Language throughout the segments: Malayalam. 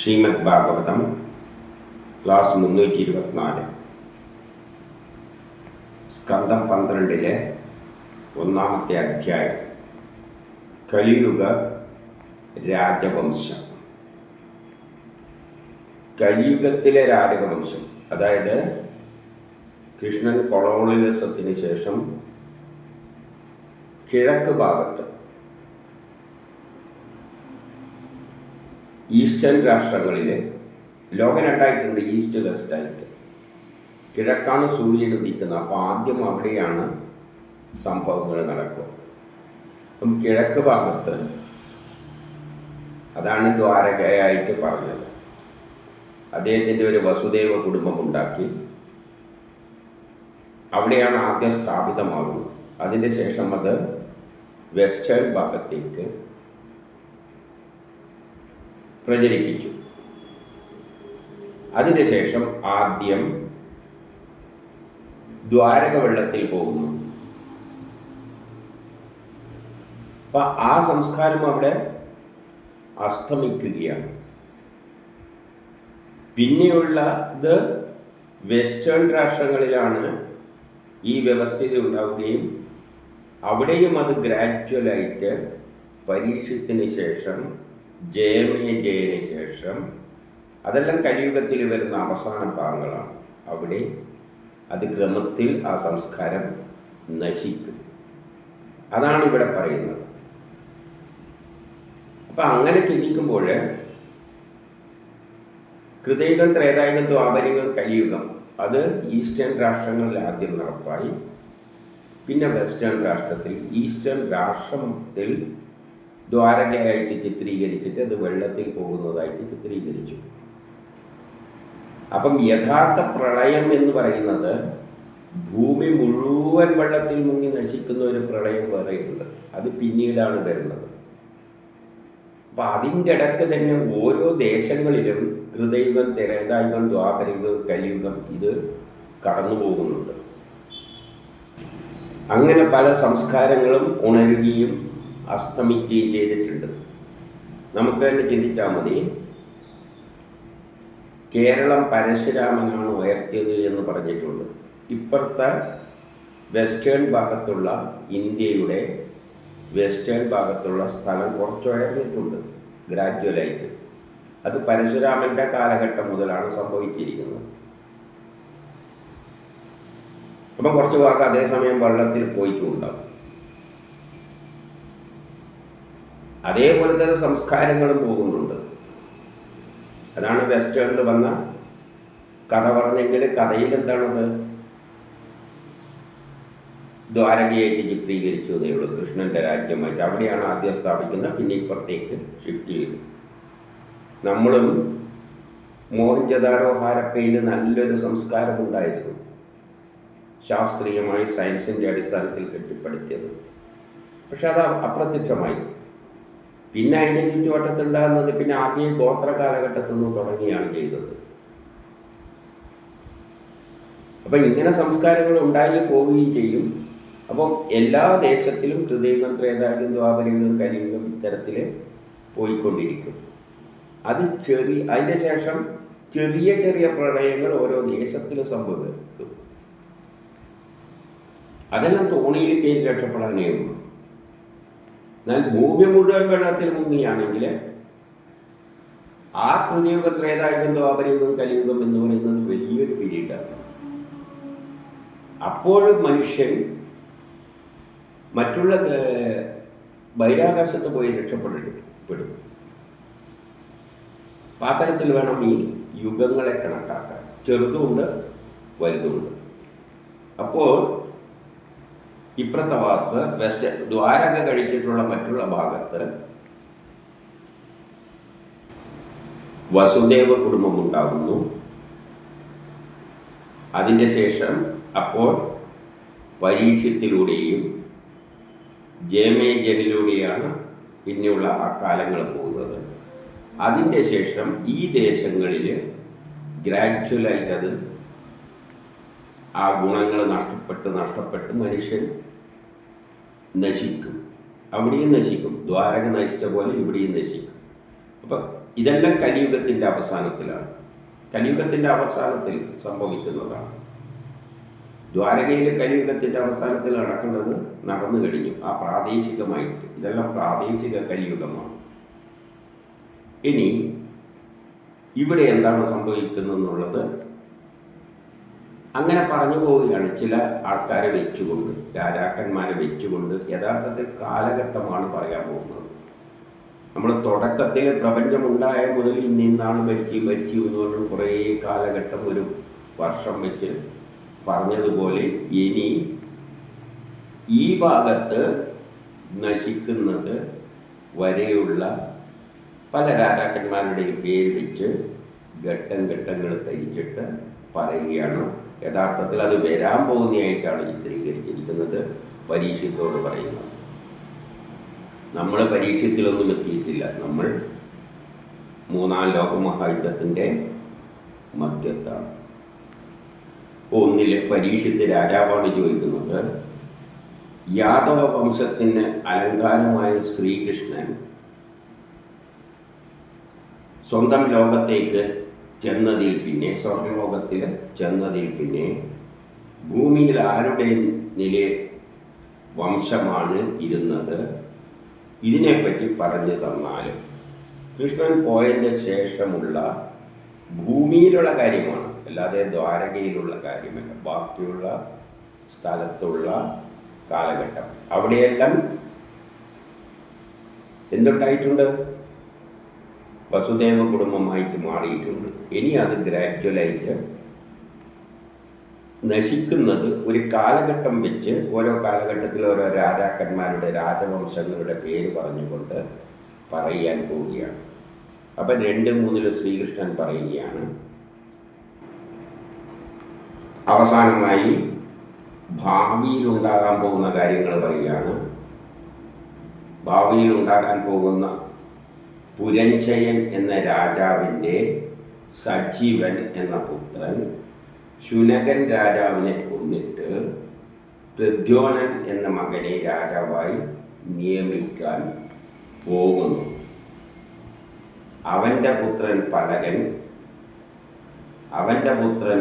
ശ്രീമദ് ഭാഗവതം ക്ലാസ് 324 സ്കന്ധം 12 ഒന്നാമത്തെ അധ്യായം കലിയുഗ രാജവംശം. കലിയുഗത്തിലെ രാജവംശം, അതായത് കൃഷ്ണൻ കൊളോണിയലിസത്തിന് ശേഷം കിഴക്ക് ഭാഗത്ത് ഈസ്റ്റേൺ രാഷ്ട്രങ്ങളിൽ ലോകം രണ്ടായിട്ടുണ്ട്, ഈസ്റ്റ് വെസ്റ്റ് ആയിട്ട്. കിഴക്കാണ് സൂര്യൻ ഉദിക്കുന്നത്, അപ്പോൾ ആദ്യം അവിടെയാണ് സംഭവങ്ങൾ നടക്കുക. അപ്പം കിഴക്ക് ഭാഗത്ത് അതാണ് ദ്വാരകയായിട്ട് പറഞ്ഞത്. അദ്ദേഹത്തിൻ്റെ ഒരു വസുദേവ കുടുംബമുണ്ടാക്കി അവിടെയാണ് ആദ്യം സ്ഥാപിതമാകുന്നത്. അതിൻ്റെ ശേഷം അത് വെസ്റ്റേൺ ഭാഗത്തേക്ക് പ്രചരിപ്പിച്ചു. അതിനുശേഷം ആദ്യം ദ്വാരക വെള്ളത്തിൽ പോകുന്നു. അപ്പം ആ സംസ്കാരം അവിടെ അസ്തമിക്കുകയാണ്. പിന്നെയുള്ളത് വെസ്റ്റേൺ രാഷ്ട്രങ്ങളിലാണ് ഈ വ്യവസ്ഥിതി ഉണ്ടാവുകയും അവിടെയും അത് ഗ്രാജ്വലായിട്ട് പരീക്ഷത്തിന് ശേഷം ജയന് ശേഷം അതെല്ലാം കലിയുഗത്തിൽ വരുന്ന അവസാന ഭാഗങ്ങളാണ്. അവിടെ അത് ക്രമത്തിൽ ആ സംസ്കാരം നശിക്കും. അതാണ് ഇവിടെ പറയുന്നത്. അപ്പം അങ്ങനെ ചിന്തിക്കുമ്പോൾ കൃതയുഗം, ത്രേതായുഗം, ദ്വാപരയുഗം, കലിയുഗം അത് ഈസ്റ്റേൺ രാഷ്ട്രങ്ങളിൽ ആദ്യം നടപ്പായി. പിന്നെ വെസ്റ്റേൺ രാഷ്ട്രത്തിൽ, ഈസ്റ്റേൺ രാഷ്ട്രത്തിൽ ദ്വാരകയായിട്ട് ചിത്രീകരിച്ചിട്ട് അത് വെള്ളത്തിൽ പോകുന്നതായിട്ട് ചിത്രീകരിച്ചു. അപ്പം യഥാർത്ഥ പ്രളയം എന്ന് പറയുന്നത് ഭൂമി മുഴുവൻ വെള്ളത്തിൽ മുങ്ങി നശിക്കുന്ന ഒരു പ്രളയം വേറെയുണ്ട്. അത് പിന്നീടാണ് വരുന്നത്. അപ്പം അതിൻ്റെ ഇടയ്ക്ക് തന്നെ ഓരോ ദേശങ്ങളിലും കൃതയുഗം, ത്രേതായുഗം, ദ്വാപരയുഗം, കലിയുഗം ഇത് കടന്നു പോകുന്നുണ്ട്. അങ്ങനെ പല സംസ്കാരങ്ങളും ഉണരുകയും അസ്തമിക്കുകയും ചെയ്തിട്ടുണ്ട്. നമുക്ക് തന്നെ ചിന്തിച്ചാൽ മതി. കേരളം പരശുരാമനാണ് ഉയർത്തിയത് എന്ന് പറഞ്ഞിട്ടുണ്ട്. ഇപ്പുറത്തെ വെസ്റ്റേൺ ഭാഗത്തുള്ള ഇന്ത്യയുടെ വെസ്റ്റേൺ ഭാഗത്തുള്ള സ്ഥലം കുറച്ച് ഉയർന്നിട്ടുണ്ട് ഗ്രാജ്വലായിട്ട്. അത് പരശുരാമൻ്റെ കാലഘട്ടം മുതലാണ് സംഭവിച്ചിരിക്കുന്നത്. അപ്പം കുറച്ച് ഭാഗം അതേസമയം വെള്ളത്തിൽ പോയിട്ടുണ്ടാകും. അതേപോലെ തന്നെ സംസ്കാരങ്ങളും പോകുന്നുണ്ട്. അതാണ് വെസ്റ്റേണിൽ വന്ന കഥ പറഞ്ഞെങ്കിൽ കഥയിൽ എന്താണത് ദ്വാരകയായിട്ട് ചിത്രീകരിച്ചു എന്നേ ഉള്ളൂ. കൃഷ്ണൻ്റെ രാജ്യമായിട്ട് അവിടെയാണ് ആദ്യം സ്ഥാപിക്കുന്നത്. പിന്നെ ഇപ്പുറത്തേക്ക് ഷിഫ്റ്റ് ചെയ്തു. നമ്മളും മോഹൻജദാരോ, ഹാരപ്പയിൽ നല്ലൊരു സംസ്കാരമുണ്ടായിരുന്നു, ശാസ്ത്രീയമായി സയൻസിൻ്റെ അടിസ്ഥാനത്തിൽ കെട്ടിപ്പടുത്തിയത്. പക്ഷെ അത് അപ്രത്യക്ഷമായി. പിന്നെ അതിൻ്റെ ചുറ്റുവട്ടത്തുണ്ടാകുന്നത് പിന്നെ ആദ്യം ഗോത്ര കാലഘട്ടത്തിൽ നിന്ന് തുടങ്ങിയാണ് ചെയ്തത്. അപ്പം ഇങ്ങനെ സംസ്കാരങ്ങൾ ഉണ്ടായി പോവുകയും ചെയ്യും. അപ്പം എല്ലാ ദേശത്തിലും കൃതയുഗം, ത്രേതായുഗം, ദ്വാപരയുഗം, കലിയുഗം ഇത്തരത്തിൽ പോയിക്കൊണ്ടിരിക്കും. അത് അതിൻ്റെ ശേഷം ചെറിയ ചെറിയ പ്രളയങ്ങൾ ഓരോ ദേശത്തിലും സംഭവിക്കും. അതെല്ലാം തോണിയിൽ കയറി രക്ഷപ്പെടാനേ ഉള്ളൂ. എന്നാൽ ഭൂമി മുഴുവൻ വെള്ളത്തിൽ മുങ്ങിയാണെങ്കിൽ ആ കൃതയുഗം, ത്രേതായുഗം, ദ്വാപരയുഗം, കലിയുഗം എന്ന് പറയുന്നത് വലിയൊരു പീരീഡാണ്. അപ്പോഴും മനുഷ്യൻ മറ്റുള്ള ബഹിരാകാശത്ത് പോയി രക്ഷപ്പെടും. പാത്രത്തിൽ വേണം ഈ യുഗങ്ങളെ കണക്കാക്കാൻ. ചെറുതുമുണ്ട്, വലുതുമുണ്ട്. അപ്പോൾ ഇപ്പുറത്തെ ഭാഗത്ത് വെസ്റ്റ് ദ്വാരക കഴിച്ചിട്ടുള്ള മറ്റുള്ള ഭാഗത്ത് വസുദേവ കുടുംബമുണ്ടാകുന്നു. അതിൻ്റെ ശേഷം അപ്പോൾ പരീക്ഷത്തിലൂടെയും ജയമേജനിലൂടെയാണ് പിന്നെയുള്ള ആ കാലങ്ങൾ പോകുന്നത്. അതിൻ്റെ ശേഷം ഈ ദേശങ്ങളിൽ ഗ്രാജ്വലായിട്ടത് ആ ഗുണങ്ങൾ നഷ്ടപ്പെട്ട് മനുഷ്യൻ നശിക്കും. അവിടെയും നശിക്കും. ദ്വാരക നശിച്ച പോലെ ഇവിടെയും നശിക്കും. അപ്പം ഇതെല്ലാം കലിയുഗത്തിൻ്റെ അവസാനത്തിലാണ്. കലിയുഗത്തിൻ്റെ അവസാനത്തിൽ സംഭവിക്കുന്നതാണ്. ദ്വാരകയിൽ കലിയുഗത്തിൻ്റെ അവസാനത്തിൽ നടക്കുന്നത് നടന്നു കഴിഞ്ഞു. ആ പ്രാദേശികമായിട്ട് ഇതെല്ലാം പ്രാദേശിക കലിയുഗമാണ്. ഇനി ഇവിടെ എന്താണ് സംഭവിക്കുന്നതെന്നുള്ളത് അങ്ങനെ പറഞ്ഞു പോവുകയാണ്. ചില ആൾക്കാരെ വെച്ചുകൊണ്ട്, രാജാക്കന്മാരെ വെച്ചുകൊണ്ട് യഥാർത്ഥത്തിൽ കാലഘട്ടമാണ് പറയാൻ പോകുന്നത്. നമ്മൾ തുടക്കത്തിൽ പ്രപഞ്ചമുണ്ടായ മുതൽ ഇന്നാണ് ഭരിച്ചു എന്നുകൊണ്ട് കുറേ കാലഘട്ടം ഒരു വർഷം വെച്ച് പറഞ്ഞതുപോലെ ഇനി ഈ ഭാഗത്ത് നശിക്കുന്നത് വരെയുള്ള പല രാജാക്കന്മാരുടെയും പേര് വെച്ച് ഘട്ടങ്ങൾ തിരിച്ചിട്ട് പറയുകയാണ്. യഥാർത്ഥത്തിൽ അത് വരാൻ പോകുന്നതായിട്ടാണ് ചിത്രീകരിച്ചിരിക്കുന്നത്. പരീക്ഷത്തോട് പറയുന്നത്. നമ്മൾ പരീക്ഷത്തിലൊന്നും എത്തിയിട്ടില്ല. നമ്മൾ മൂന്നാം ലോകമഹായുദ്ധത്തിൻ്റെ മധ്യത്താണ്. ഒന്നിലെ പരീക്ഷത്ത് രാജാവാണ് ചോദിക്കുന്നത്, യാദവ വംശത്തിന് അലങ്കാരമായ ശ്രീകൃഷ്ണൻ സ്വന്തം ലോകത്തേക്ക് ചെന്നതിൽ പിന്നെ, സ്വർഗലോകത്തിൽ ചെന്നതിൽ പിന്നെ ഭൂമിയിൽ ആരുടെ വംശമാണ് ഇരുന്നത്? ഇതിനെപ്പറ്റി പറഞ്ഞു തന്നാലും. കൃഷ്ണൻ പോയതിൻ്റെ ശേഷമുള്ള ഭൂമിയിലുള്ള കാര്യമാണ്, അല്ലാതെ ദ്വാരകയിലുള്ള കാര്യമല്ല. ബാക്കിയുള്ള സ്ഥലത്തുള്ള കാലഘട്ടം അവിടെയെല്ലാം എന്തുണ്ടായിട്ടുണ്ട്? വസുദേവ കുടുംബമായിട്ട് മാറിയിട്ടുണ്ട്. ഇനി അത് ഗ്രാജ്വലായിട്ട് നശിക്കുന്നത് ഒരു കാലഘട്ടം വെച്ച്, ഓരോ കാലഘട്ടത്തിൽ ഓരോ രാജാക്കന്മാരുടെ രാജവംശങ്ങളുടെ പേര് പറഞ്ഞുകൊണ്ട് പറയാൻ പോവുകയാണ്. അപ്പം 2:3 ശ്രീകൃഷ്ണൻ പറയുകയാണ്. അവസാനമായി ഭാവിയിലുണ്ടാകാൻ പോകുന്ന കാര്യങ്ങൾ പറയുകയാണ്. ഭാവിയിലുണ്ടാകാൻ പോകുന്ന പുരഞ്ജയൻ എന്ന രാജാവിൻ്റെ സജീവൻ എന്ന പുത്രൻ ശുനകൻ രാജാവിനെ കൊന്നിട്ട് പ്രദ്യോനൻ എന്ന മകനെ രാജാവായി നിയമിക്കാൻ പോകുന്നു. അവൻ്റെ പുത്രൻ പലകൻ, അവൻ്റെ പുത്രൻ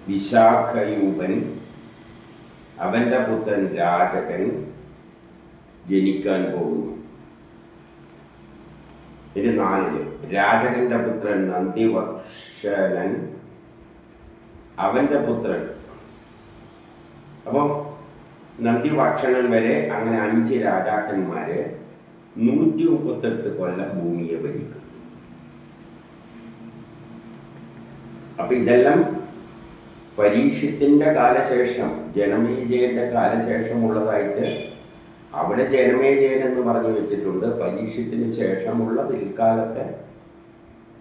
വിശാഖയൂപൻ, അവൻ്റെ പുത്രൻ രാജകൻ ജനിക്കാൻ പോകുന്നു. ഇത് 4. രാജകൻ്റെ പുത്രൻ നന്ദിവക്ഷനൻ, അവൻ്റെ പുത്രൻ. അപ്പം നന്ദിവക്ഷനൻ വരെ അങ്ങനെ 5 രാജാക്കന്മാര് 138 കൊല്ലം ഭൂമിയെ ഭരിക്കും. അപ്പം ഇതെല്ലാം പരീക്ഷത്തിൻ്റെ കാലശേഷം, ജനമേജയൻ്റെ കാലശേഷമുള്ളതായിട്ട് അവിടെ ജനമേജയൻ എന്ന് പറഞ്ഞു വെച്ചിട്ടുണ്ട്. പരീക്ഷത്തിന് ശേഷമുള്ള പിൽക്കാലത്തെ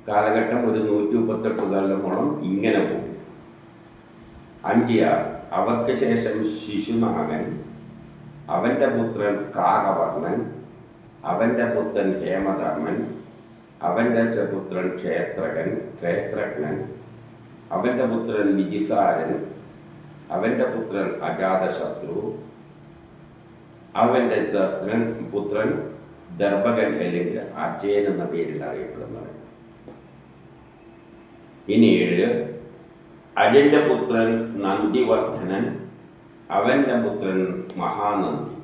കാലഘട്ടം ഒരു 138 കൊല്ലമോളം ഇങ്ങനെ പോകും. 5 അവർക്ക് ശേഷം ശിശുനാഗൻ, അവൻ്റെ പുത്രൻ കാകവർണ്ണൻ, അവൻ്റെ പുത്രൻ ഹേമധർമ്മൻ, അവൻ്റെ പുത്രൻ ക്ഷേത്രജ്ഞൻ, അവൻ്റെ പുത്രൻ വിജിസാരൻ, അവൻ്റെ പുത്രൻ അജാതശത്രു, അവൻ്റെ പുത്രൻ ദർഭകൻ അല്ലെങ്കിൽ അജയൻ എന്ന പേരിൽ അറിയപ്പെടുന്നവൻ. ഇനി 7 അജൻ്റെ പുത്രൻ നന്ദിവർദ്ധനൻ, അവൻ്റെ പുത്രൻ മഹാനന്ദി.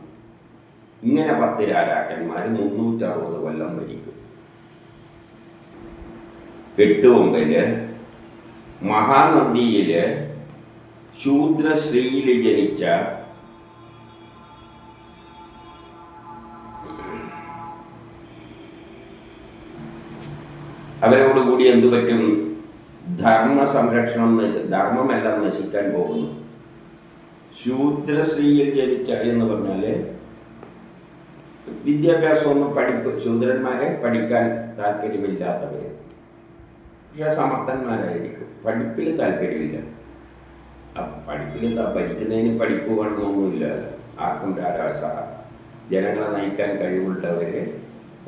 ഇങ്ങനെ 10 രാജാക്കന്മാർ 360 കൊല്ലം ഭരിക്കും. 8-9 മഹാനന്ദിയിൽ ശൂദ്രശ്രീയിൽ ജനിച്ച അവരോടുകൂടി എന്തു പറ്റും? ധർമ്മ സംരക്ഷണം, ധർമ്മമെല്ലാം നശിക്കാൻ പോകുന്നു. ശൂദ്രശ്രീയിൽ ജനിച്ച എന്ന് പറഞ്ഞാൽ വിദ്യാഭ്യാസമൊന്നും ശൂദ്രന്മാരെ പഠിക്കാൻ താല്പര്യമില്ലാത്തവർ, പക്ഷെ സമർത്ഥന്മാരായിരിക്കും. പഠിപ്പിൽ താല്പര്യമില്ല. പഠിപ്പിൽ ഭരിക്കുന്നതിന് പഠിപ്പ് വേണമെന്നൊന്നുമില്ല. ആർക്കും രാജാസ ജനങ്ങളെ നയിക്കാൻ കഴിവുള്ളവർ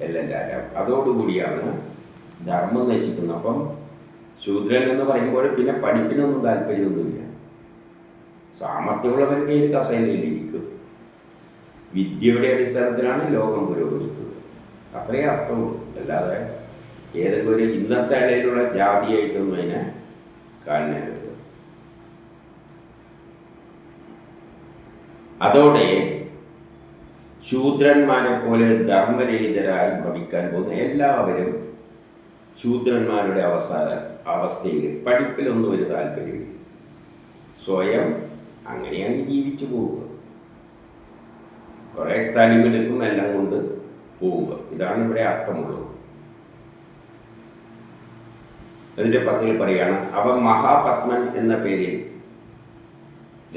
എല്ലാം രാജാവ്. അതോടുകൂടിയാണ് ധർമ്മം നശിക്കുന്നത്. അപ്പം ശൂദ്രൻ എന്ന് പറയുമ്പോൾ പിന്നെ പഠിപ്പിനൊന്നും താല്പര്യമൊന്നുമില്ല. സാമർഥ്യമുള്ളവർക്ക് ഈ കസേരയിലിരിക്കും. വിദ്യയുടെ അടിസ്ഥാനത്തിലാണ് ലോകം പുരോഗമിക്കുന്നത്. അത്രയേ അർത്ഥമുള്ളൂ. അല്ലാതെ ഏതെങ്കിലും ഒരു ഇന്നത്തെ ഇടയിലുള്ള ജാതിയായിട്ടൊന്നും അതിനെ കാണരുത്. അതോടെ ശൂദ്രന്മാരെ പോലെ ധർമ്മരഹിതരായി ഭവിക്കാൻ പോകുന്ന എല്ലാവരും ശൂദ്രന്മാരുടെ അവസ്ഥയിൽ പഠിപ്പിലൊന്നും ഒരു താല്പര്യമില്ല. സ്വയം അങ്ങനെയാണ് ജീവിച്ചു പോവുക. കുറേ തനിമെടുക്കും എല്ലാം കൊണ്ട് പോവുക. ഇതാണ് ഇവിടെ അർത്ഥമുള്ളത്. അതിൻ്റെ പത്തിൽ പറയാണ്, അവൻ മഹാപത്മൻ എന്ന പേരിൽ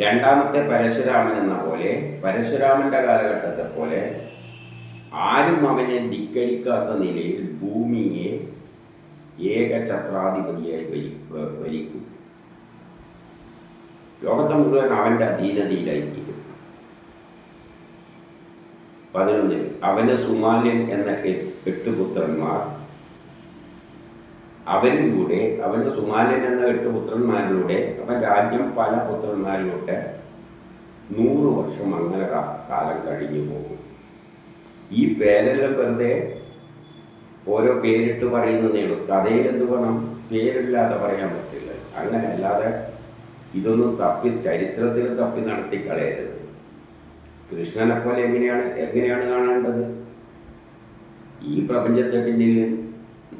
രണ്ടാമത്തെ പരശുരാമൻ എന്ന പോലെ, പരശുരാമൻ്റെ കാലഘട്ടത്തെ പോലെ ആരും അവനെ ധിക്കരിക്കാത്ത നിലയിൽ ഭൂമിയെ ഏകഛത്രാധിപതിയായി ഭരിക്കും. ലോകത്തെ മുഴുവൻ അവൻ്റെ അധീനതയിലായിത്തീരും. 11 അവന് സുമാല്യൻ എന്ന 8 പുത്രന്മാർ, അവരിലൂടെ അവന് സുമാല്യൻ എന്ന 8 പുത്രന്മാരിലൂടെ അവൻ രാജ്യം പല പുത്രന്മാരിലൂടെ 100 വർഷം അങ്ങനെ കാലം കഴിഞ്ഞു പോകും. ഈ പേരെല്ലാം വെറുതെ ഓരോ പേരിട്ട് പറയുന്നതേ ഉള്ളൂ. കഥയിൽ എന്ത് വേണം? പേരില്ലാതെ പറയാൻ പറ്റില്ല. അങ്ങനെ അല്ലാതെ ഇതൊന്നും ചരിത്രത്തിൽ തപ്പി നടത്തിക്കളയരുത്. കൃഷ്ണനെ പോലെ എങ്ങനെയാണ് കാണേണ്ടത്? ഈ പ്രപഞ്ചത്തെ പിന്നിൽ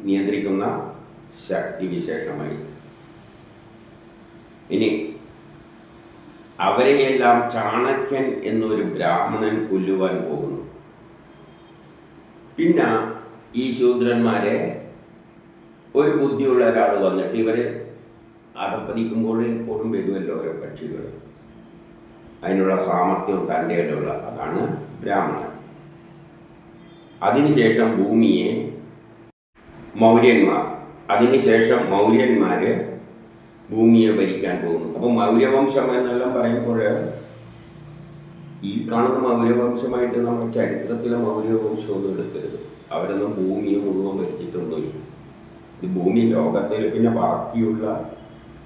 നിയന്ത്രിക്കുന്ന ശക്തിവിശേഷമായി. ഇനി അവരെയെല്ലാം ചാണക്യൻ എന്നൊരു ബ്രാഹ്മണൻ കൊല്ലുവാൻ പോകുന്നു. പിന്നെ ഈ ശൂദ്രന്മാരെ ഒരു ബുദ്ധിയുള്ള ഒരാൾ വന്നിട്ട് ഇവർ അധപ്പതിക്കുമ്പോൾ എപ്പോഴും വരുമല്ലോ ഓരോ കക്ഷികൾ, അതിനുള്ള സാമർഥ്യവും തൻ്റെ ഇടമുള്ള അതാണ് ബ്രാഹ്മണൻ. അതിനുശേഷം ഭൂമിയെ മൗര്യന്മാർ ഭൂമിയെ ഭരിക്കാൻ പോകുന്നു. അപ്പം മൗര്യവംശം എന്നെല്ലാം പറയുമ്പോൾ ഈ കാണുന്ന മൗര്യവംശമായിട്ട് നമ്മൾ ചരിത്രത്തിലെ മൗര്യവംശമൊന്നും എടുക്കരുത്. അവരൊന്നും ഭൂമിയെ മുഴുവൻ ഭരിച്ചിട്ടൊന്നുമില്ല. ഈ ഭൂമി ലോകത്തിൽ പിന്നെ ബാക്കിയുള്ള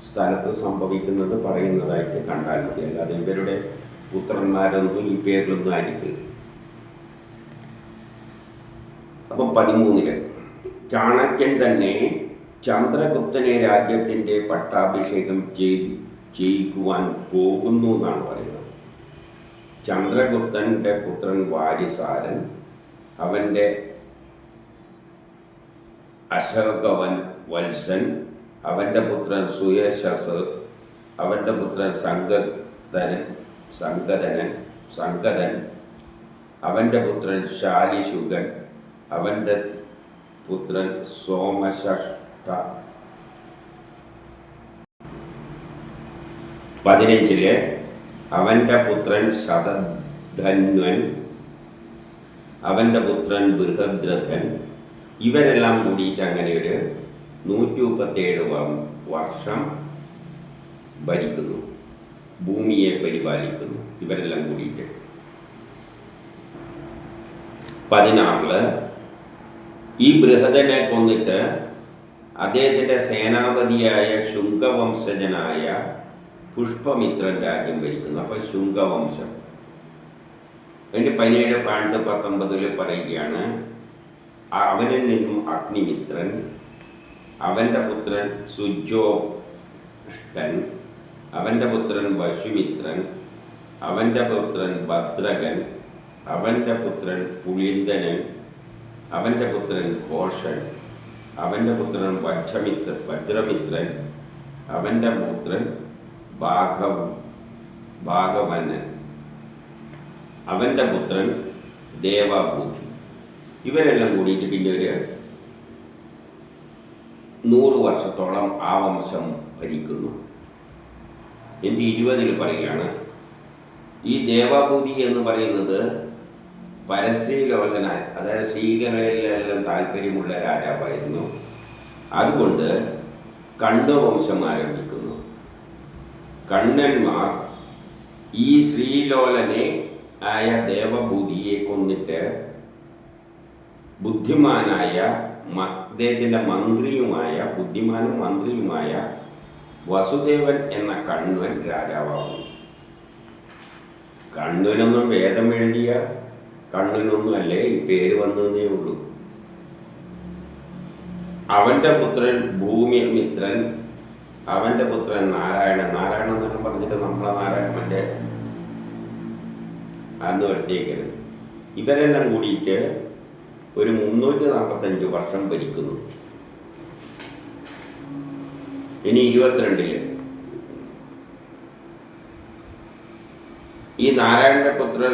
സ്ഥലത്ത് സംഭവിക്കുന്നത് പറയുന്നതായിട്ട് കണ്ടാൽ മതി. അല്ലാതെ ഇവരുടെ പുത്രന്മാരൊന്നും ഈ പേരിലൊന്നും ആയിരിക്കില്ല. അപ്പം 13 ചാണക്യൻ തന്നെ ചന്ദ്രഗുപ്തനെ രാജ്യത്തിൻ്റെ പട്ടാഭിഷേകം ചെയ്യിക്കുവാൻ പോകുന്നു എന്നാണ് പറയുന്നത്. ചന്ദ്രഗുപ്തൻ്റെ പുത്രൻ വാരിസാരൻ, അവൻ്റെ അശോകവൻ വത്സൻ, അവൻ്റെ പുത്രൻ സുയശസ്, അവൻ്റെ പുത്രൻ സംഗതൻ, അവൻ്റെ പുത്രൻ ശാലിശുഗൻ, അവൻ്റെ പുത്രൻ സോമശഷ്ട. 15 അവൻ്റെ പുത്രൻ ശതധന്വൻ, അവൻ്റെ പുത്രൻ ബൃഹദ്രഥൻ. ഇവരെല്ലാം കൂടിയിട്ട് അങ്ങനെ ഒരു 137 വർഷം ഭരിക്കുന്നു, ഭൂമിയെ പരിപാലിക്കുന്നു. ഇവരെല്ലാം കൂടിയിട്ട് 16 ഈ ബൃഹദനെ കൊന്നിട്ട് അദ്ദേഹത്തിൻ്റെ സേനാപതിയായ ശുംഗവംശജനായ പുഷ്പമിത്രൻ രാജ്യം ഭരിക്കുന്നു. അപ്പോൾ ശുംഗവംശം. അതിൻ്റെ 17-19 പറയുകയാണ്, അവനിൽ നിന്നും അഗ്നിമിത്രൻ, അവൻ്റെ പുത്രൻ സുജോഷ്ടൻ, അവൻ്റെ പുത്രൻ വശുമിത്രൻ, അവൻ്റെ പുത്രൻ ഭദ്രകൻ, അവൻ്റെ പുത്രൻ പുളിന്ദനൻ, അവൻ്റെ പുത്രൻ ഘോഷൻ, അവൻ്റെ പുത്രൻ വജ്രമിത്രൻ, അവൻ്റെ പുത്രൻ ഭാഗവനൻ, അവൻ്റെ പുത്രൻ ദേവഭൂതി. ഇവരെല്ലാം കൂടിയിട്ട് പിന്നെ ഒരു 100 വർഷത്തോളം ആ വംശം ഭരിക്കുന്നു. എൻ്റെ 20 പറയുകയാണ്, ഈ ദേവഭൂതി എന്ന് പറയുന്നത് പരശ്രീലോലനായ, അതായത് സ്ത്രീകളിലെല്ലാം താല്പര്യമുള്ള രാജാവായിരുന്നു. അതുകൊണ്ട് കണ്വംശം ആരംഭിക്കുന്നു. കണ്ണന്മാർ ഈ ശ്രീലോലനെ ആയ ദേവഭൂതിയെ കൊന്നിട്ട് ബുദ്ധിമാനായ അദ്ദേഹത്തിൻ്റെ ബുദ്ധിമാനും മന്ത്രിയുമായ വസുദേവൻ എന്ന കണ്വൻ രാജാവാകുന്നു. കണ്വനൊന്നും വേദം എഴുതിയ കണ്വനൊന്നും അല്ലേ ഈ പേര് വന്നതേ ഉള്ളൂ. അവൻ്റെ പുത്രൻ ഭൂമിമിത്രൻ, അവൻ്റെ പുത്രൻ നാരായണൻ. നാരായണൻ എന്നൊക്കെ പറഞ്ഞിട്ട് നമ്മളെ നാരായണൻ്റെ അന്ന് എടുത്തേക്കരുത്. ഇവരെല്ലാം കൂടിയിട്ട് ഒരു 345 വർഷം ഭരിക്കുന്നു. ഇനി 22 ഈ നാരായണന്റെ പുത്രൻ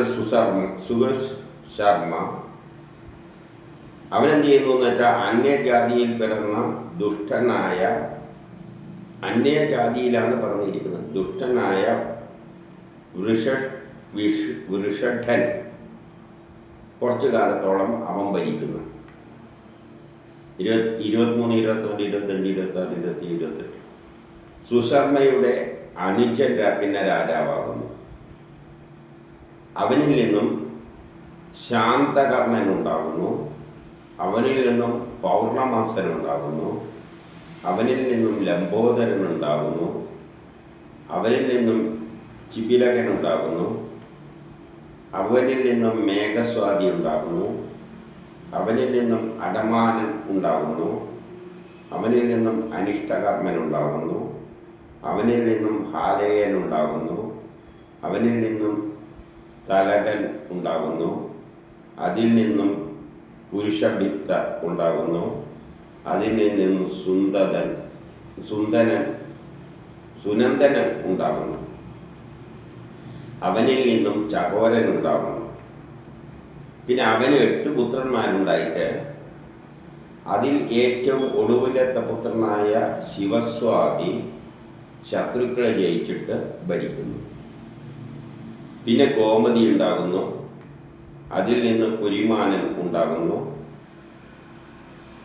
സുകേഷ് ശർമ്മ അവനെന്ത് ചെയ്യുന്നു എന്ന് വെച്ചാൽ അന്യജാതിയിൽ പിറന്ന ദുഷ്ടനായ, അന്യജാതിയിലാണ് പറഞ്ഞിരിക്കുന്നത്, ദുഷ്ടനായ വൃഷഠൻ കുറച്ചു കാലത്തോളം അവൻ ഭരിക്കുന്നു. 23, 24, 25, 26, 27, 28 സുശർമ്മയുടെ അനുജൻ പിന്നെ രാജാവാകുന്നു. അവനിൽ നിന്നും ശാന്തകർണൻ ഉണ്ടാകുന്നു, അവനിൽ നിന്നും പൗർണമാസൻ ഉണ്ടാകുന്നു, അവനിൽ നിന്നും ലംബോദരൻ ഉണ്ടാകുന്നു, അവനിൽ നിന്നും ചിപിലകൻ ഉണ്ടാകുന്നു, അവനിൽ നിന്നും മേഘസ്വാതി ഉണ്ടാകുന്നു, അവനിൽ നിന്നും അടമാനൻ ഉണ്ടാകുന്നു, അവനിൽ നിന്നും അനിഷ്ടകർമ്മൻ ഉണ്ടാകുന്നു, അവനിൽ നിന്നും ഹാലേയൻ ഉണ്ടാകുന്നു, അവനിൽ നിന്നും തലകൻ ഉണ്ടാകുന്നു, അതിൽ നിന്നും പുരുഷഭിത്ര ഉണ്ടാകുന്നു, അതിൽ നിന്നും സുനന്ദനൻ ഉണ്ടാകുന്നു, അവനിൽ നിന്നും ചകോരൻ ഉണ്ടാകുന്നു. പിന്നെ അവന് 8 പുത്രന്മാരുണ്ടായിട്ട് അതിൽ ഏറ്റവും ഒടുവിലത്തെ പുത്രനായ ശിവസ്വാതി ശത്രുക്കളെ ജയിച്ചിട്ട് ഭരിക്കുന്നു. പിന്നെ ഗോമതി ഉണ്ടാകുന്നു, അതിൽ നിന്ന് പുരിമാനൻ ഉണ്ടാകുന്നു,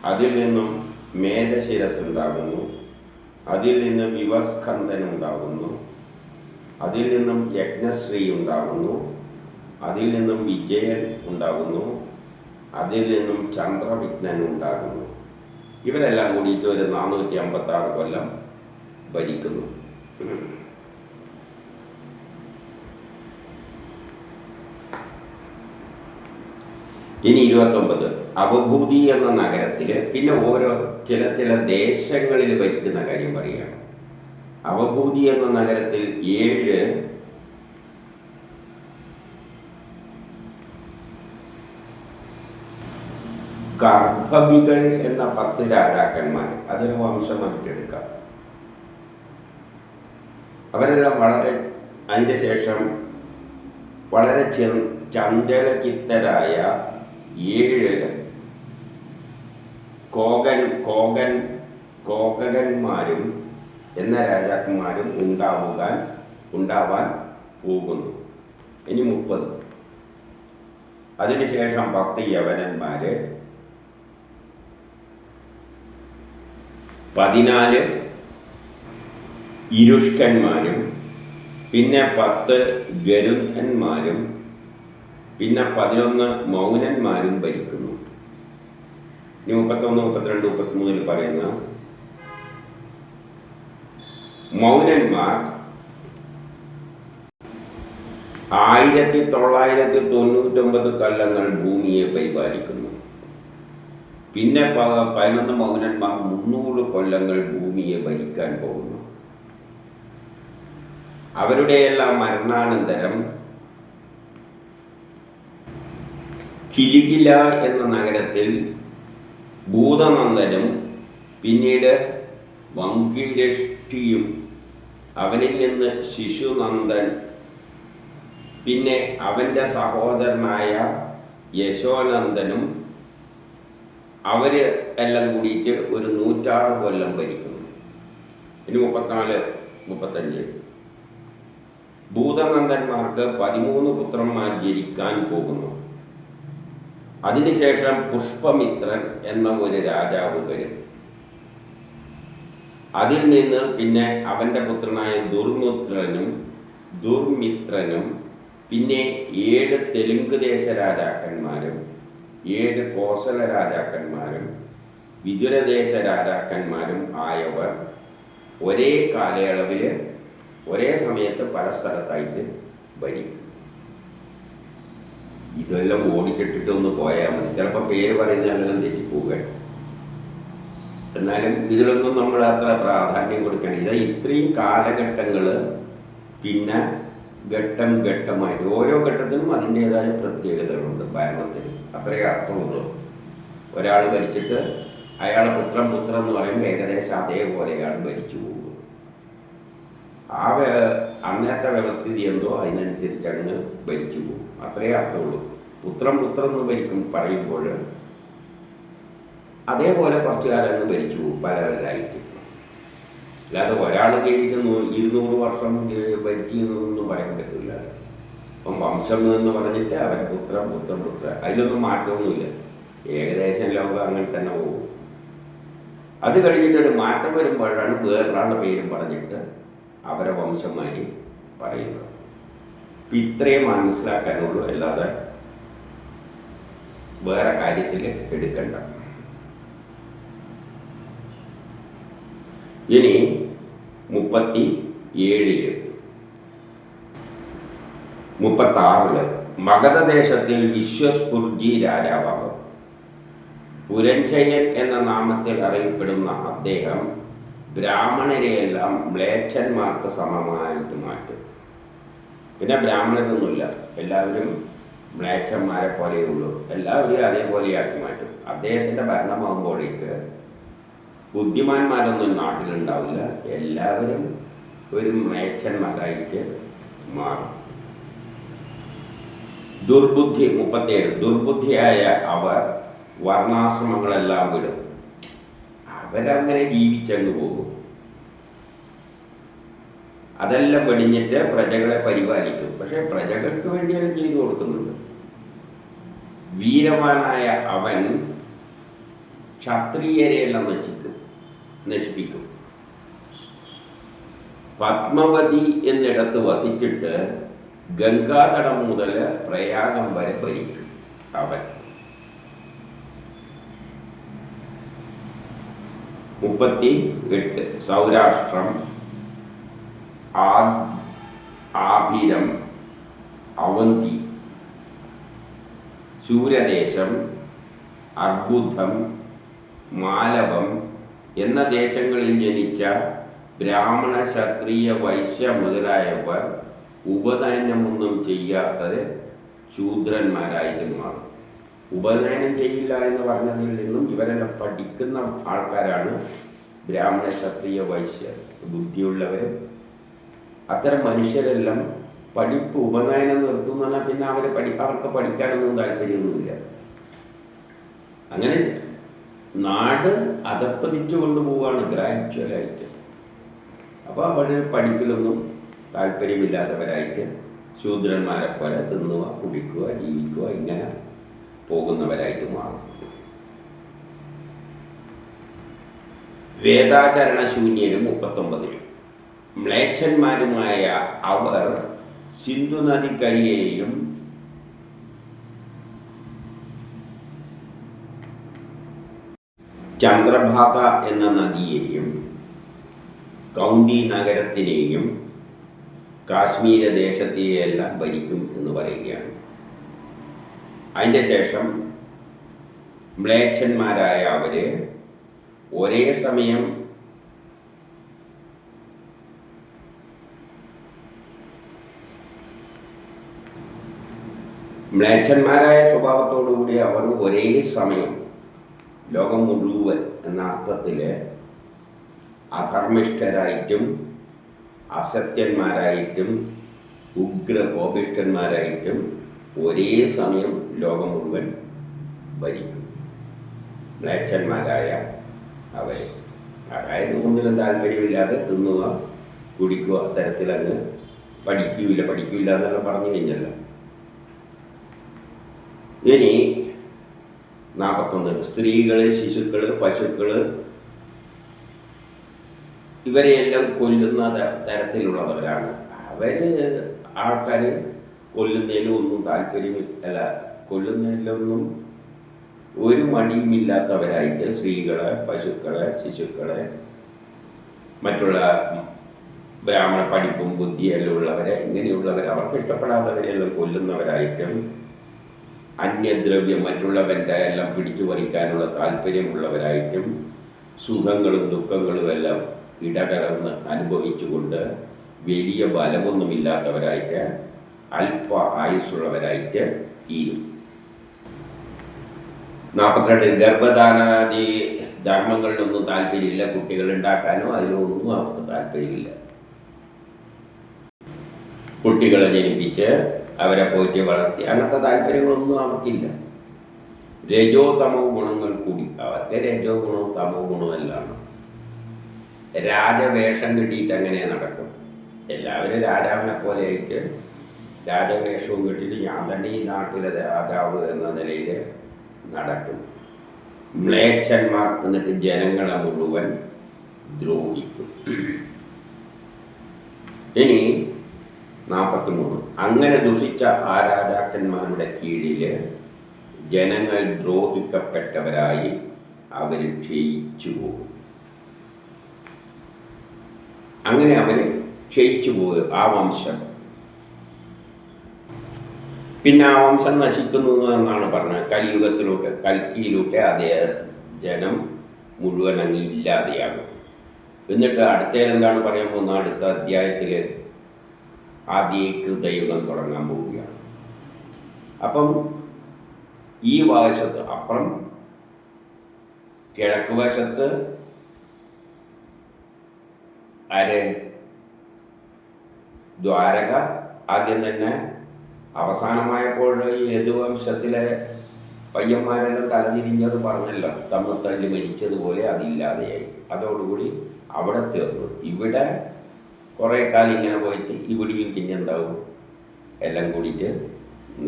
അതിൽ നിന്നും മേധശിരസ് ഉണ്ടാകുന്നു, അതിൽ നിന്ന് വിവസ്കന്ധൻ ഉണ്ടാകുന്നു, അതിൽ നിന്നും യജ്ഞശ്രീ ഉണ്ടാകുന്നു, അതിൽ നിന്നും വിജയൻ ഉണ്ടാകുന്നു, അതിൽ നിന്നും ചന്ദ്രവിഘ്നൻ ഉണ്ടാകുന്നു. ഇവരെല്ലാം കൂടിയിട്ട് ഒരു 456 കൊല്ലം ഭരിക്കുന്നു. ഇനി 29 അവഭൂതി എന്ന നഗരത്തിൽ പിന്നെ ഓരോ ചില ദേശങ്ങളിൽ ഭരിക്കുന്ന കാര്യം പറയുകയാണ്. അവഭൂതി എന്ന നഗരത്തിൽ 7 കർഭവികൾ എന്ന 10 രാജാക്കന്മാർ, അതൊരു വംശമായിട്ടെടുക്കാം. അവരെല്ലാം അതിൻ്റെ ശേഷം വളരെ ചഞ്ചലചിത്തരായ 7 കോകന്മാരും എന്ന രാജാക്കന്മാരും ഉണ്ടാവാൻ പോകുന്നു. ഇനി 30 അതിനുശേഷം 10 യവനന്മാർ, 14 ഇരുഷ്കന്മാരും, പിന്നെ 10 ഗരുന്ധന്മാരും, പിന്നെ 11 മൗനന്മാരും ഭരിക്കുന്നു. ഇനി 31, 32, 33 പറയുന്ന മൗനന്മാർ 1999 കൊല്ലങ്ങൾ ഭൂമിയെ പരിപാലിക്കുന്നു. പിന്നെ 11 മൗനന്മാർ 300 കൊല്ലങ്ങൾ ഭൂമിയെ ഭരിക്കാൻ പോകുന്നു. അവരുടെയെല്ലാം മരണാനന്തരം കിലികില എന്ന നഗരത്തിൽ ഭൂതനന്ദനും പിന്നീട് വംഗീരഷ്ടിയും, അവനിൽ നിന്ന് ശിശുനന്ദൻ, പിന്നെ അവൻ്റെ സഹോദരനായ യശോനന്ദനും അവർ എല്ലാം കൂടിയിട്ട് ഒരു 106 കൊല്ലം ഭരിക്കുന്നു. ഇനി 34, 35 ഭൂതനന്ദന്മാർക്ക് 13 പുത്രന്മാർ ജനിക്കാൻ പോകുന്നു. അതിനുശേഷം പുഷ്പമിത്രൻ എന്ന ഒരു രാജാവ് വരും. അതിൽ നിന്ന് പിന്നെ അവൻ്റെ പുത്രനായ ദുർമിത്രനും പിന്നെ 7 തെലുങ്ക് ദേശ രാജാക്കന്മാരും 7 കോസല രാജാക്കന്മാരും വിദുരദേശ രാജാക്കന്മാരും ആയവർ ഒരേ കാലയളവിൽ ഒരേ സമയത്ത് പല സ്ഥലത്തായിട്ട് ഭരിക്കും. ഇതെല്ലാം ഓടിച്ചിട്ടിട്ട് ഒന്ന് പോയാൽ മതി. ചിലപ്പോൾ പേര് പറയുന്നതെല്ലാം തെറ്റിപ്പോവുക. എന്നാലും ഇതിലൊന്നും നമ്മൾ അത്ര പ്രാധാന്യം കൊടുക്കണം. ഇത് ഇത്രയും കാലഘട്ടങ്ങൾ, പിന്നെ ഘട്ടം ഘട്ടമായിട്ട് ഓരോ ഘട്ടത്തിനും അതിൻ്റേതായ പ്രത്യേകതകളുണ്ട് ഭരണത്തിന്. അത്രയേ അർത്ഥമുള്ളൂ. ഒരാൾ ഭരിച്ചിട്ട് അയാളെ പുത്രൻ എന്ന് പറയുമ്പോൾ ഏകദേശം അതേപോലെ അയാൾ ഭരിച്ചു പോകും. ആ അന്നത്തെ വ്യവസ്ഥിതി എന്തോ അതിനനുസരിച്ച് അങ്ങ് ഭരിച്ചു പോകും. അത്രയേ അർത്ഥമുള്ളൂ. പുത്രൻ എന്ന് ഭരിക്കും പറയുമ്പോൾ അതേപോലെ കുറച്ചു കാലം അങ്ങ് ഭരിച്ചു പോകും പലവരായിട്ട്. അല്ലാതെ ഒരാൾ കയറിയിട്ട് 200 വർഷം ഭരിച്ചിരുന്നൊന്നും പറയാൻ പറ്റില്ല. അപ്പം വംശം എന്ന് പറഞ്ഞിട്ട് അവരെ പുത്രൻ അതിലൊന്നും മാറ്റമൊന്നുമില്ല. ഏകദേശം ലോകം അങ്ങനെ തന്നെ പോകും. അത് കഴിഞ്ഞിട്ടൊരു മാറ്റം വരുമ്പോഴാണ് വേറൊരാളുടെ പേരും പറഞ്ഞിട്ട് അവരെ വംശന്മാരി പറയുന്നത്. ഇത്രയും മനസ്സിലാക്കാനുള്ളൂ, അല്ലാതെ വേറെ കാര്യത്തിൽ എടുക്കണ്ട. ഇനി 36 മഗധദേശത്തിൽ വിശ്വസ്ഫുർജി രാജാവാകും. പുരഞ്ജയൻ എന്ന നാമത്തിൽ അറിയപ്പെടുന്ന അദ്ദേഹം ബ്രാഹ്മണരെയെല്ലാം മ്ലേച്ഛന്മാർക്ക് സമമായിട്ട് മാറ്റും. പിന്നെ ബ്രാഹ്മണരൊന്നുമില്ല, എല്ലാവരും മ്ലേച്ഛന്മാരെ പോലെയുള്ളൂ, എല്ലാവരെയും അതേപോലെയാക്കി മാറ്റും. അദ്ദേഹത്തിൻ്റെ ഭരണമാകുമ്പോഴേക്ക് ബുദ്ധിമാന്മാരൊന്നും നാട്ടിലുണ്ടാവില്ല, എല്ലാവരും ഒരു മ്ലേച്ഛന്മാരായിട്ട് മാറും. ദുർബുദ്ധി 37 ദുർബുദ്ധിയായ അവർ വർണ്ണാശ്രമങ്ങളെല്ലാം വിടും. അവരങ്ങനെ ജീവിച്ചങ്ങ് പോകും. അതെല്ലാം വെടിഞ്ഞിട്ട് പ്രജകളെ പരിപാലിക്കും. പക്ഷെ പ്രജകൾക്ക് വേണ്ടിയെല്ലാം ചെയ്തു കൊടുക്കുന്നുണ്ട്. വീരവാനായ അവൻ ക്ഷത്രിയരെയെല്ലാം നശിപ്പിക്കും. പത്മവതി എന്നിടത്ത് വസിച്ചിട്ട് ഗംഗാതടം മുതൽ പ്രയാഗം വരെ ഭരിക്കും അവൻ. 38 സൗരാഷ്ട്രം, ആഭിരം, അവന്തി, ശൂരദേശം, അർബുദം, മാലവം എന്ന ദേശങ്ങളിൽ ജനിച്ച ബ്രാഹ്മണ, ക്ഷത്രിയ, വൈശ്യ മുതലായവർ ഉപനയനമൊന്നും ചെയ്യാത്തത് ശൂദ്രന്മാരായിട്ട് മാറും. ഉപനയനം ചെയ്യില്ല എന്ന് പറഞ്ഞതിൽ നിന്നും ഇവരെല്ലാം പഠിക്കുന്ന ആൾക്കാരാണ് ബ്രാഹ്മണ, ക്ഷത്രിയ, വൈശ്യ. ബുദ്ധിയുള്ളവരും അത്തരം മനുഷ്യരെല്ലാം പഠിപ്പ് ഉപനയനം നിർത്തും എന്ന് പറഞ്ഞാൽ പിന്നെ അവർക്ക് പഠിക്കാനൊന്നും താല്പര്യമൊന്നുമില്ല. അങ്ങനെ നാട് അധപ്പതിച്ചു കൊണ്ടുപോവുകയാണ് ഗ്രാജുവലായിട്ട്. അപ്പോൾ അവർ പഠിപ്പിലൊന്നും താല്പര്യമില്ലാത്തവരായിട്ട് ശൂദ്രന്മാരെ പോലെ തിന്നുക, കുടിക്കുക, ജീവിക്കുക, ഇങ്ങനെ പോകുന്നവരായിട്ട് മാറും. വേദാചരണശൂന്യരും 39 മ്ലേച്ഛന്മാരുമായ അവർ സിന്ധു നദിക്കരയെയും ചന്ദ്രഭാഗ എന്ന നദിയെയും കൗന്തി നഗരത്തിനെയും കാശ്മീര ദേശത്തെയെല്ലാം ഭരിക്കും എന്ന് പറയുകയാണ്. അതിൻ്റെ ശേഷം മ്ലേച്ഛന്മാരായ അവര് ഒരേ സമയം മ്ലേച്ഛന്മാരായ സ്വഭാവത്തോടുകൂടി അവർ ഒരേ സമയം ലോകം മുഴുവൻ എന്ന അർത്ഥത്തിൽ അധർമ്മിഷ്ഠരായിട്ടും അസത്യന്മാരായിട്ടും ഉഗ്രകോപിഷ്ഠന്മാരായിട്ടും ഒരേ സമയം ലോകം മുഴുവൻ ഭരിക്കും മ്ലേച്ഛന്മാരായ അവരെ. അതായത് ഒന്നിലും താല്പര്യമില്ലാതെ തിന്നുക, കുടിക്കുക, അത്തരത്തിലങ്ങ് പഠിക്കില്ല എന്നെല്ലാം പറഞ്ഞു കഴിഞ്ഞല്ലോ. ഇനി 41 സ്ത്രീകൾ, ശിശുക്കൾ, പശുക്കൾ ഇവരെയെല്ലാം കൊല്ലുന്ന തരത്തിലുള്ളവരാണ് അവർ. ആൾക്കാർ കൊല്ലുന്നതിലും ഒന്നും താല്പര്യമില്ല, കൊല്ലുന്നതിലൊന്നും ഒരു മടിയുമില്ലാത്തവരായിട്ട് സ്ത്രീകളെ, പശുക്കളെ, ശിശുക്കളെ, മറ്റുള്ള ബ്രാഹ്മണ പഠിപ്പും ബുദ്ധിയെല്ലാം ഉള്ളവരെ, ഇങ്ങനെയുള്ളവരെ അവർക്ക് ഇഷ്ടപ്പെടാത്തവരെല്ലാം കൊല്ലുന്നവരായിട്ടും അന്യദ്രവ്യം മറ്റുള്ളവൻ്റെ എല്ലാം പിടിച്ചു പറിക്കാനുള്ള താല്പര്യമുള്ളവരായിട്ടും സുഖങ്ങളും ദുഃഖങ്ങളും എല്ലാം ഇടകലർന്ന് അനുഭവിച്ചുകൊണ്ട് വലിയ ബലമൊന്നുമില്ലാത്തവരായിട്ട് അല്പ ആയുസ്സുള്ളവരായിട്ട് തീരും. 42 ഗർഭധാനാദി ധർമ്മങ്ങളിലൊന്നും താല്പര്യമില്ല. കുട്ടികൾ ഉണ്ടാക്കാനോ അതിലൊന്നും അവർക്ക് താല്പര്യമില്ല. കുട്ടികളെ ജനിപ്പിച്ച് അവരെ പോറ്റി വളർത്തി അങ്ങനത്തെ താല്പര്യങ്ങളൊന്നും അവർക്കില്ല. രജോ തമോ ഗുണങ്ങൾ കൂടി അവർക്ക് രജോ ഗുണവും തമോ ഗുണവും എല്ലാം. രാജവേഷം കിട്ടിയിട്ട് അങ്ങനെ നടക്കും. എല്ലാവരും രാജാവിനെ പോലെ ആയിട്ട് രാജവേഷവും കിട്ടിയിട്ട് ഞാൻ തന്നെ ഈ നാട്ടിലെ രാജാവ് എന്ന നിലയിൽ നടക്കും. മ്ലേച്ഛന്മാർ എന്നിട്ട് ജനങ്ങളെ മുഴുവൻ ദ്രോഹിക്കും. ഇനി 43. അങ്ങനെ ദുഷിച്ച ആ രാജാക്കന്മാരുടെ കീഴിൽ ജനങ്ങൾ ദ്രോഹിക്കപ്പെട്ടവരായി അവർ ക്ഷയിച്ചു പോകും. അങ്ങനെ അവർ ക്ഷയിച്ചു പോകും ആ വംശം. പിന്നെ ആ വംശം നശിക്കുന്നു എന്നാണ് പറഞ്ഞത്. കലിയുഗത്തിലോട്ട് കൽക്കിയിലൂടെ അതേ ജനം മുഴുവൻ അങ്ങ് ഇല്ലാതെയാകും. എന്നിട്ട് അടുത്തേലെന്താണ് പറയാൻ പോകുന്നത്? അടുത്ത അധ്യായത്തിൽ ആദ്യകൃതയുഗം തുടങ്ങാൻ പോവുകയാണ്. അപ്പം ഈ വശത്ത് അപ്പുറം കിഴക്ക് വശത്ത് ദ്വാരക ആദ്യം തന്നെ അവസാനമായപ്പോൾ ഈ യദുവംശത്തിലെ പയ്യന്മാരെല്ലാം തലതിരിഞ്ഞത് പറഞ്ഞല്ലോ, തമ്മിൽ തല്ലി മരിച്ചതുപോലെ അതില്ലാതെയായി. അതോടുകൂടി അവിടെ തീർന്നു. ഇവിടെ കുറേ കാലം ഇങ്ങനെ പോയിട്ട് ഇവിടെയും പിന്നെ എന്താവും? എല്ലാം കൂടിയിട്ട്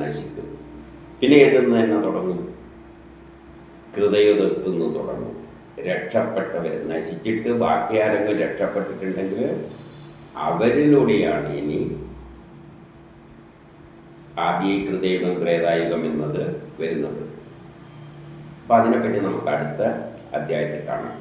നശിക്കും. പിന്നെ ഏതെന്ന് തന്നെ തുടങ്ങും? ഹൃദയത്തുനിന്ന് തുടങ്ങും. രക്ഷപ്പെട്ടവർ നശിച്ചിട്ട് ബാക്കി ആരെങ്കിലും രക്ഷപ്പെട്ടിട്ടുണ്ടെങ്കിൽ അവരിലൂടെയാണ് ഇനി ആദ്യകൃതയുഗം ത്രേതായുഗം എന്നത് വരുന്നത്. അപ്പം അതിനെപ്പറ്റി നമുക്ക് അടുത്ത അധ്യായത്തിൽ കാണാം.